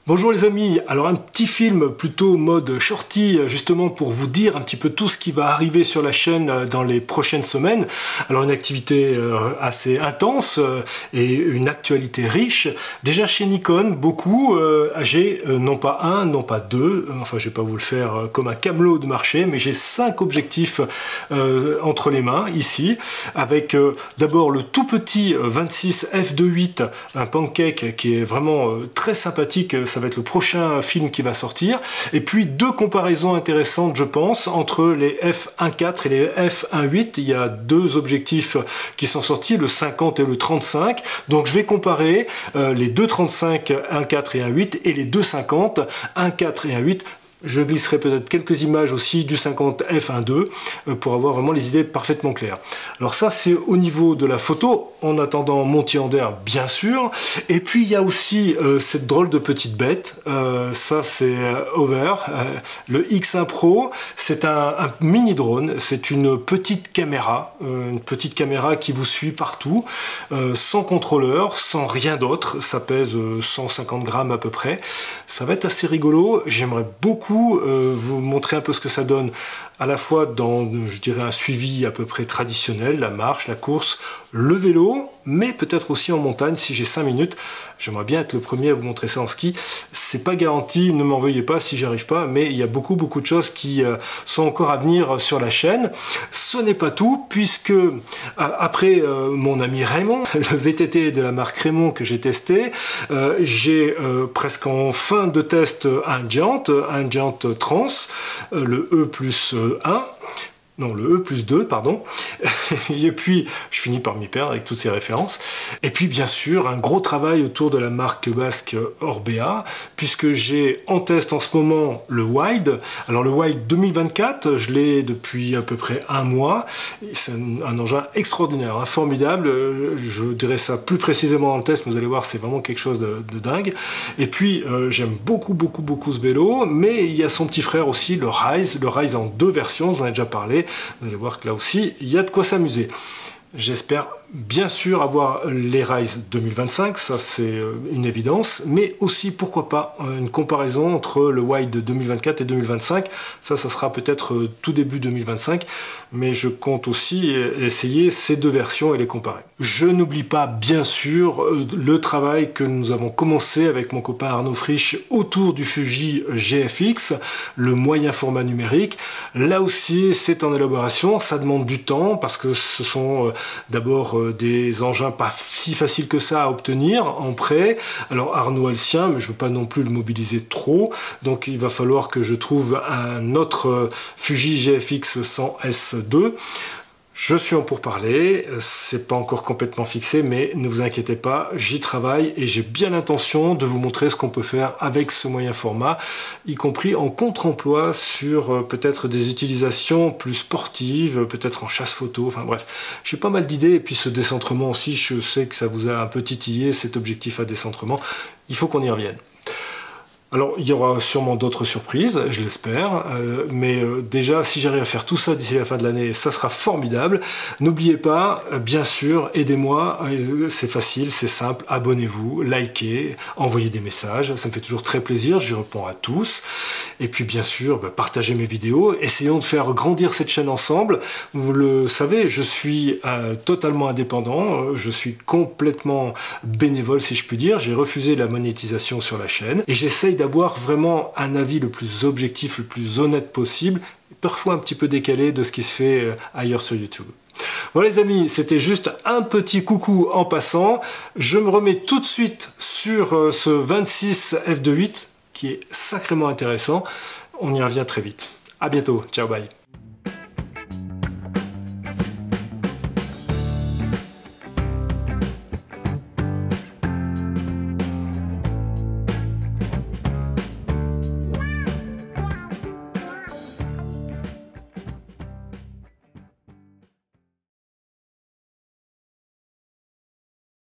Bonjour les amis, alors un petit film plutôt mode shorty justement pour vous dire un petit peu tout ce qui va arriver sur la chaîne dans les prochaines semaines. Alors une activité assez intense et une actualité riche. Déjà chez Nikon, beaucoup, j'ai non pas un, non pas deux, enfin je vais pas vous le faire comme un camelot de marché, mais j'ai 5 objectifs entre les mains ici, avec d'abord le tout petit 26 f2.8, un pancake qui est vraiment très sympathique. Ça va être le prochain film qui va sortir. Et puis 2 comparaisons intéressantes, je pense, entre les f1.4 et les f1.8. Il y a 2 objectifs qui sont sortis, le 50 et le 35. Donc je vais comparer les 2 35 1.4 et 1.8 et les 2 50 1.4 et 1.8. Je glisserai peut-être quelques images aussi du 50 f1.2 pour avoir vraiment les idées parfaitement claires. Alors ça c'est au niveau de la photo, en attendant mon Tiander bien sûr. Et puis il y a aussi cette drôle de petite bête, ça c'est Hover, le X1 Pro. C'est un mini drone, c'est une petite caméra qui vous suit partout, sans contrôleur, sans rien d'autre. Ça pèse 150 grammes à peu près. Ça va être assez rigolo, j'aimerais beaucoup vous montrer un peu ce que ça donne à la fois dans, je dirais, un suivi à peu près traditionnel, la marche, la course, le vélo, mais peut-être aussi en montagne si j'ai 5 minutes. J'aimerais bien être le premier à vous montrer ça en ski. C'est pas garanti, ne m'en veuillez pas si j'arrive pas, mais il y a beaucoup de choses qui sont encore à venir sur la chaîne. Ce n'est pas tout, puisque après mon ami Raymond, le VTT de la marque Raymond que j'ai testé, j'ai presque en fin de test un Giant Trans, le E plus 1. Non, le E plus 2, pardon. Et puis, je finis par m'y perdre avec toutes ces références. Et puis, bien sûr, un gros travail autour de la marque basque Orbea, puisque j'ai en test en ce moment le Wild. Alors, le Wild 2024, je l'ai depuis à peu près un mois. C'est un engin extraordinaire, hein, formidable. Je dirais ça plus précisément dans le test, mais vous allez voir, c'est vraiment quelque chose de dingue. Et puis, j'aime beaucoup ce vélo, mais il y a son petit frère aussi, le Rise en 2 versions, j'en ai déjà parlé. Vous allez voir que là aussi, il y a de quoi s'amuser. J'espère bien sûr avoir les Rise 2025, ça c'est une évidence, mais aussi, pourquoi pas, une comparaison entre le Wild 2024 et 2025. Ça sera peut-être tout début 2025, mais je compte aussi essayer ces 2 versions et les comparer. Je n'oublie pas, bien sûr, le travail que nous avons commencé avec mon copain Arnaud Frisch autour du Fuji GFX, le moyen format numérique. Là aussi, c'est en élaboration, ça demande du temps, parce que ce sont d'abord des engins pas si faciles que ça à obtenir en prêt. Alors Arnaud a le sien, mais je ne veux pas non plus le mobiliser trop, donc il va falloir que je trouve un autre Fuji GFX 100S2. Je suis en pourparlers, c'est pas encore complètement fixé, mais ne vous inquiétez pas, j'y travaille et j'ai bien l'intention de vous montrer ce qu'on peut faire avec ce moyen format, y compris en contre-emploi sur peut-être des utilisations plus sportives, peut-être en chasse photo, enfin bref, j'ai pas mal d'idées. Et puis ce décentrement aussi, je sais que ça vous a un peu titillé, cet objectif à décentrement, il faut qu'on y revienne. Alors, il y aura sûrement d'autres surprises, je l'espère, mais déjà, si j'arrive à faire tout ça d'ici la fin de l'année, ça sera formidable. N'oubliez pas, bien sûr, aidez-moi, c'est facile, c'est simple, abonnez-vous, likez, envoyez des messages, ça me fait toujours très plaisir, j'y réponds à tous. Et puis, bien sûr, partagez mes vidéos, essayons de faire grandir cette chaîne ensemble. Vous le savez, je suis totalement indépendant, je suis complètement bénévole, si je puis dire. J'ai refusé la monétisation sur la chaîne, et j'essaye d'avoir vraiment un avis le plus objectif, le plus honnête possible, parfois un petit peu décalé de ce qui se fait ailleurs sur YouTube. Voilà les amis, c'était juste un petit coucou en passant. Je me remets tout de suite sur ce 26 f2.8 qui est sacrément intéressant. On y revient très vite. À bientôt, ciao, bye.